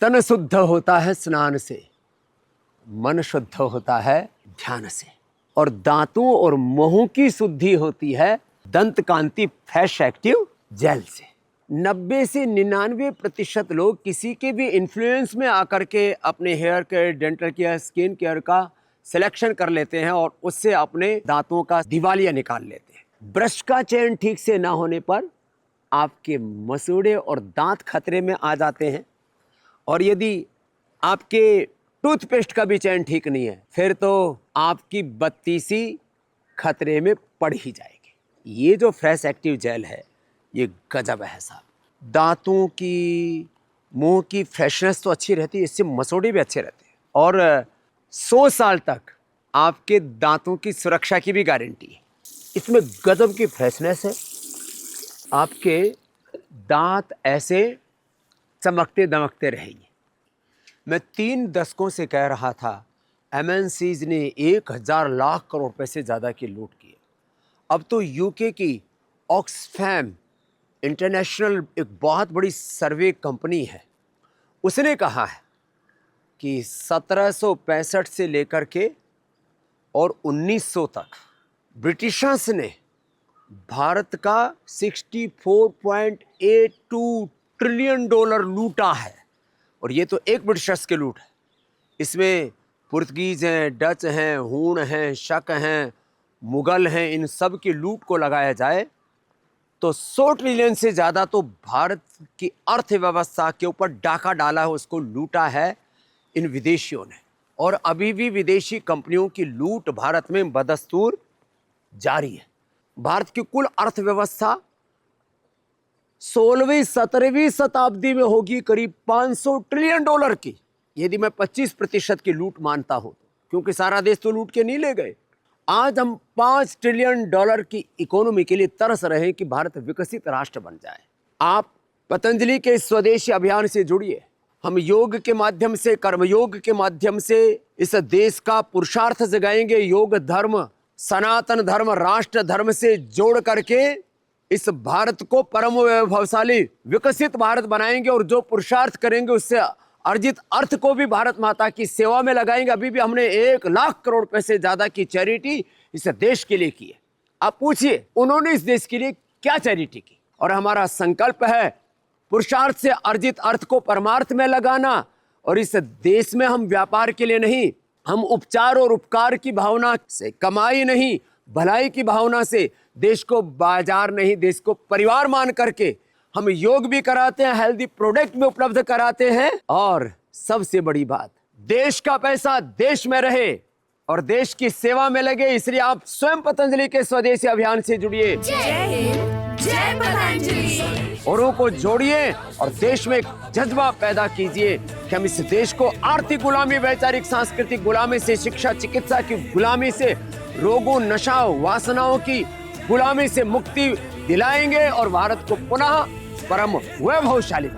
तन शुद्ध होता है स्नान से, मन शुद्ध होता है ध्यान से, और दांतों और मुंह की शुद्धि होती है दंत कांति फ्रेश एक्टिव जेल से। 90 से 99% लोग किसी के भी इन्फ्लुएंस में आकर के अपने hair care, dental care, skin care का सिलेक्शन कर लेते हैं और उससे अपने दांतों का दिवालिया निकाल लेते हैं। ब्रश का चयन ठीक से ना होने पर आपके मसूड़े और दांत खतरे में आ जाते हैं, और यदि आपके टूथपेस्ट का भी चयन ठीक नहीं है फिर तो आपकी बत्तीसी खतरे में पड़ ही जाएगी। ये जो फ्रेश एक्टिव जेल है ये गजब है साहब। दांतों की, मुंह की फ्रेशनेस तो अच्छी रहती है, इससे मसूड़े भी अच्छे रहते हैं, और 100 साल तक आपके दांतों की सुरक्षा की भी गारंटी है। इसमें गजब की फ्रेशनेस है, आपके दांत ऐसे चमकते दमकते रहेंगे। मैं 3 दशकों से कह रहा था एमएनसीज ने 1000 लाख करोड़ रुपए से ज़्यादा की लूट की। अब तो यूके की ऑक्सफैम इंटरनेशनल एक बहुत बड़ी सर्वे कंपनी है, उसने कहा है कि 1765 से लेकर के और 1900 तक ब्रिटिशर्स ने भारत का $64.82 ट्रिलियन लूटा है, और ये तो एक ब्रिटिशर्स के लूट है। इसमें पुर्तगीज हैं, डच हैं, हूण हैं, शक हैं, मुगल हैं, इन सब की लूट को लगाया जाए तो 100 ट्रिलियन से ज़्यादा तो भारत की अर्थव्यवस्था के ऊपर डाका डाला है, उसको लूटा है इन विदेशियों ने। और अभी भी विदेशी कंपनियों की लूट भारत में बदस्तूर जारी है। भारत की कुल अर्थव्यवस्था 16वीं-17वीं शताब्दी में होगी करीब $500 ट्रिलियन की, यदि मैं 25% की लूट मानता हूं, क्योंकि सारा देश तो लूट के नहीं ले गए। आज हम $5 ट्रिलियन की इकोनॉमी के लिए तरस रहे हैं कि भारत विकसित राष्ट्र बन जाए। आप पतंजलि के स्वदेशी अभियान से जुड़िए। हम योग के माध्यम से, कर्मयोग के माध्यम से इस देश का पुरुषार्थ जगाएंगे। योग धर्म, सनातन धर्म, राष्ट्र धर्म से जोड़ करके इस भारत को परम वैभवशाली विकसित भारत बनाएंगे, और जो पुरुषार्थ करेंगे उससे अर्जित अर्थ को भी भारत माता की सेवा में लगाएंगे। अभी भी हमने 1 लाख करोड़ रुपए से ज्यादा की चैरिटी इस देश के लिए की है। आप पूछिए उन्होंने इस देश के लिए क्या चैरिटी की। और हमारा संकल्प है पुरुषार्थ से अर्जित अर्थ को परमार्थ में लगाना, और इस देश में हम व्यापार के लिए नहीं, हम उपचार और उपकार की भावना से, कमाई नहीं भलाई की भावना से, देश को बाजार नहीं देश को परिवार मान करके हम योग भी कराते हैं, हेल्दी प्रोडक्ट भी उपलब्ध कराते हैं, और सबसे बड़ी बात, देश का पैसा देश में रहे और देश की सेवा में लगे। इसलिए आप स्वयं पतंजलि के स्वदेशी अभियान से जुड़िए। जय हिंद, जय पतंजलि। औरों को जोड़िए और देश में एक जज्बा पैदा कीजिए कि हम इस देश को आर्थिक गुलामी, वैचारिक सांस्कृतिक गुलामी से, शिक्षा चिकित्सा की गुलामी से, रोगों, नशा, वासनाओं की गुलामी से मुक्ति दिलाएंगे और भारत को पुनः परम वैभवशाली